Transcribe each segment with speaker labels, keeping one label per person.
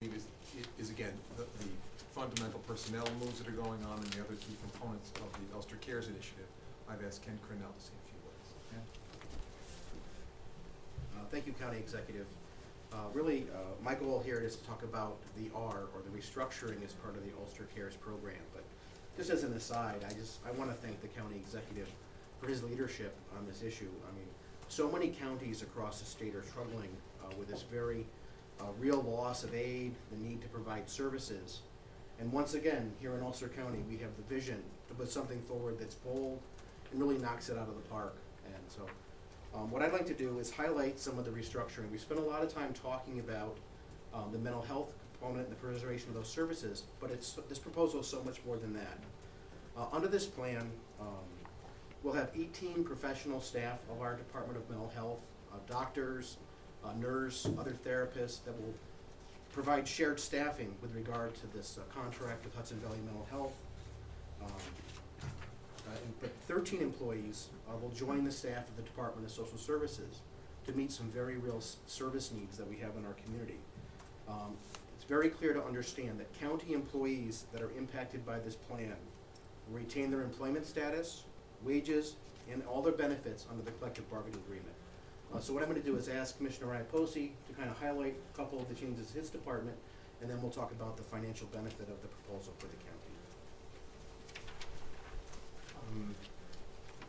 Speaker 1: is again, the fundamental personnel moves that are going on and the other key components of the Ulster Cares Initiative. I've asked Ken Cornell to say a few words.
Speaker 2: Thank you, County Executive. My goal here is to talk about the R, or the restructuring, as part of the Ulster Cares program. But just as an aside, I want to thank the County Executive for his leadership on this issue. I mean, so many counties across the state are struggling with this very real loss of aid, the need to provide services. And once again, here in Ulster County, we have the vision to put something forward that's bold and really knocks it out of the park. And so what I'd like to do is highlight some of the restructuring. We spent a lot of time talking about the mental health component and the preservation of those services, but this proposal is so much more than that. Under this plan, we'll have 18 professional staff of our Department of Mental Health, doctors, nurse, other therapists that will provide shared staffing with regard to this contract with Hudson Valley Mental Health. But 13 employees will join the staff of the Department of Social Services to meet some very real service needs that we have in our community. It's very clear to understand that county employees that are impacted by this plan will retain their employment status, wages, and all their benefits under the collective bargaining agreement. So what I'm going to do is ask Commissioner Iapposi to kind of highlight a couple of the changes in his department, and then we'll talk about the financial benefit of the proposal for the county.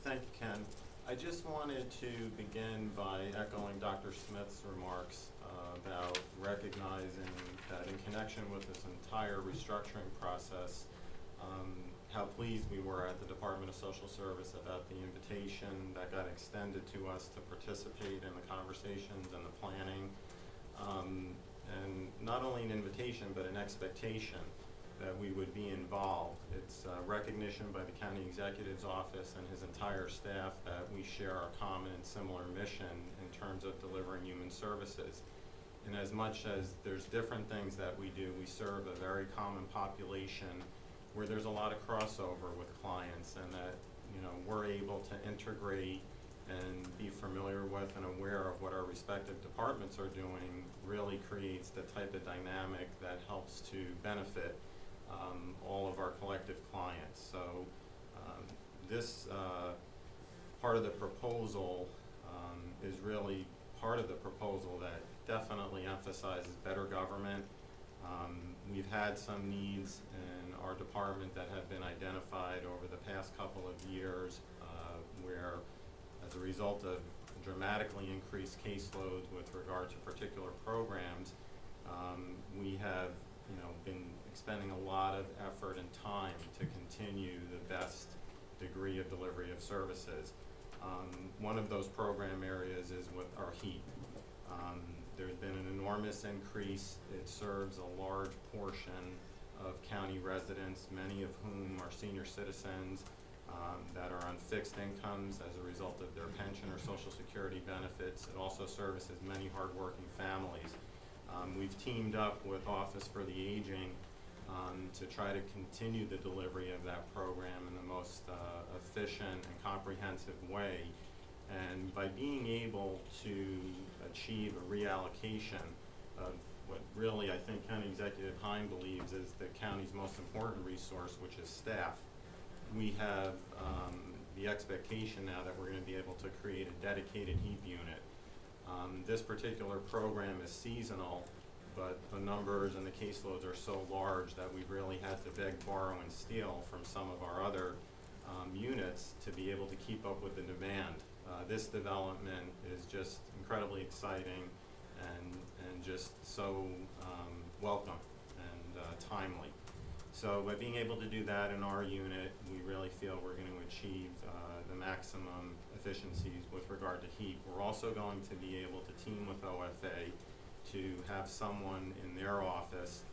Speaker 3: Thank you, Ken. I just wanted to begin by echoing Dr. Smith's remarks about recognizing that in connection with this entire restructuring process, how pleased we were at the Department of Social Service about the invitation that got extended to us to participate in the conversations and the planning. And not only an invitation, but an expectation that we would be involved. It's recognition by the County Executive's Office and his entire staff that we share a common and similar mission in terms of delivering human services. And as much as there's different things that we do, we serve a very common population where there's a lot of crossover with clients, and that we're able to integrate and be familiar with and aware of what our respective departments are doing really creates the type of dynamic that helps to benefit all of our collective clients. So this part of the proposal is really part of the proposal that definitely emphasizes better government. We've had some needs in our department that have been identified over the past couple of years where, as a result of dramatically increased caseloads with regard to particular programs, we have been expending a lot of effort and time to continue the best degree of delivery of services. One of those program areas is with our HEAP. There's been an enormous increase. It serves a large portion of county residents, many of whom are senior citizens that are on fixed incomes as a result of their pension or Social Security benefits. It also services many hardworking families. We've teamed up with Office for the Aging to try to continue the delivery of that program in the most efficient and comprehensive way. And by being able to achieve a reallocation of what really I think County Executive Hine believes is the county's most important resource, which is staff, we have the expectation now that we're going to be able to create a dedicated HEAP unit. This particular program is seasonal, but the numbers and the caseloads are so large that we've really had to beg, borrow, and steal from some of our other units to be able to keep up with the demand. This development is just incredibly exciting and just so welcome and timely. So by being able to do that in our unit, we really feel we're going to achieve the maximum efficiencies with regard to HEAP. We're also going to be able to team with OFA to have someone in their office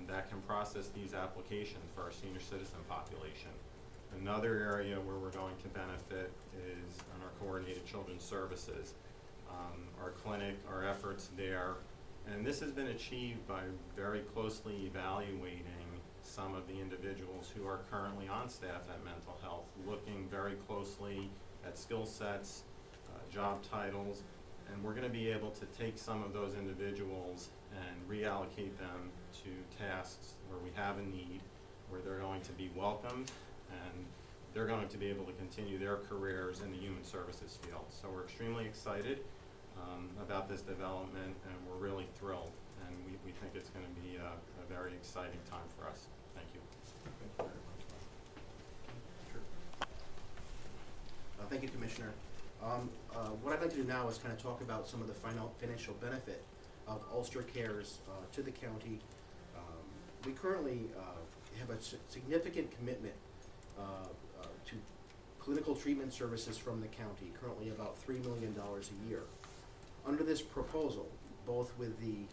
Speaker 3: that can process these applications for our senior citizen population. Another area where we're going to benefit is on our coordinated children's services. Our clinic, our efforts there, and this has been achieved by very closely evaluating some of the individuals who are currently on staff at Mental Health, looking very closely at skill sets, job titles, and we're going to be able to take some of those individuals and reallocate them to tasks where we have a need, where they're going to be welcomed, and they're going to be able to continue their careers in the human services field. So we're extremely excited about this development, and we're really thrilled, and we think it's going to be a very exciting time for us. Thank you.
Speaker 1: Thank you very much. Sure.
Speaker 2: Thank you, Commissioner. What I'd like to do now is kind of talk about some of the financial benefit of Ulster Cares to the county. We currently have a significant commitment to clinical treatment services from the county, currently about $3 million a year. Under this proposal, both with the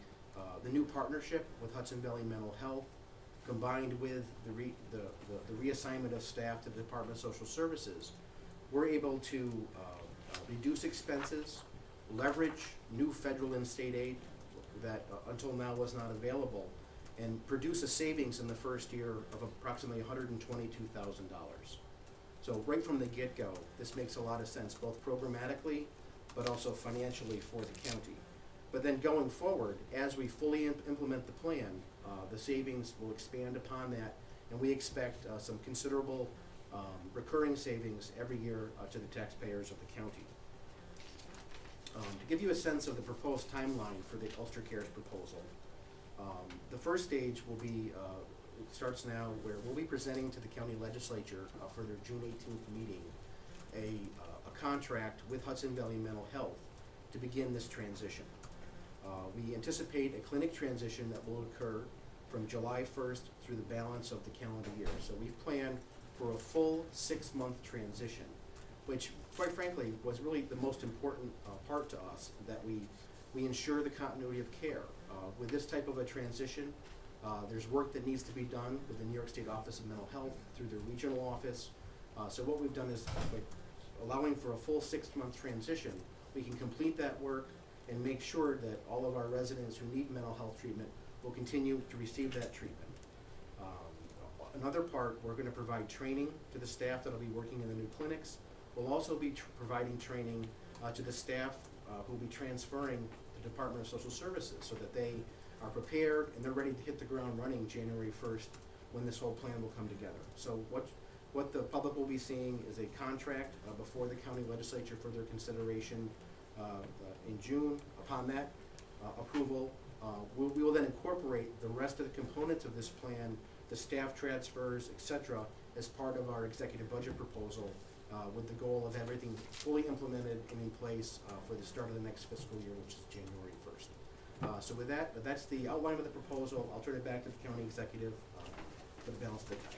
Speaker 2: new partnership with Hudson Valley Mental Health, combined with the reassignment of staff to the Department of Social Services, we're able to reduce expenses, leverage new federal and state aid that until now was not available, and produce a savings in the first year of approximately $122,000. So right from the get-go, this makes a lot of sense, both programmatically, but also financially for the county. But then going forward, as we fully implement the plan, the savings will expand upon that, and we expect some considerable recurring savings every year to the taxpayers of the county. To give you a sense of the proposed timeline for the Ulster Cares proposal, the first stage will be, it starts now, where we'll be presenting to the county legislature for their June 18th meeting a contract with Hudson Valley Mental Health to begin this transition. We anticipate a clinic transition that will occur from July 1st through the balance of the calendar year. So we've planned for a full 6-month transition, which quite frankly was really the most important part to us, that we ensure the continuity of care. With this type of a transition, there's work that needs to be done with the New York State Office of Mental Health through their regional office. So what we've done is, by allowing for a full 6-month transition, we can complete that work and make sure that all of our residents who need mental health treatment will continue to receive that treatment. Another part, we're going to provide training to the staff that will be working in the new clinics. We'll also be providing training to the staff who will be transferring the Department of Social Services, so that they are prepared and they're ready to hit the ground running January 1st when this whole plan will come together. So what the public will be seeing is a contract before the county legislature for their consideration in June. Upon that approval, we will then incorporate the rest of the components of this plan, the staff transfers, etc., as part of our executive budget proposal, with the goal of everything fully implemented and in place for the start of the next fiscal year, which is January 1st. So with that, that's the outline of the proposal. I'll turn it back to the county executive for the balance of the time.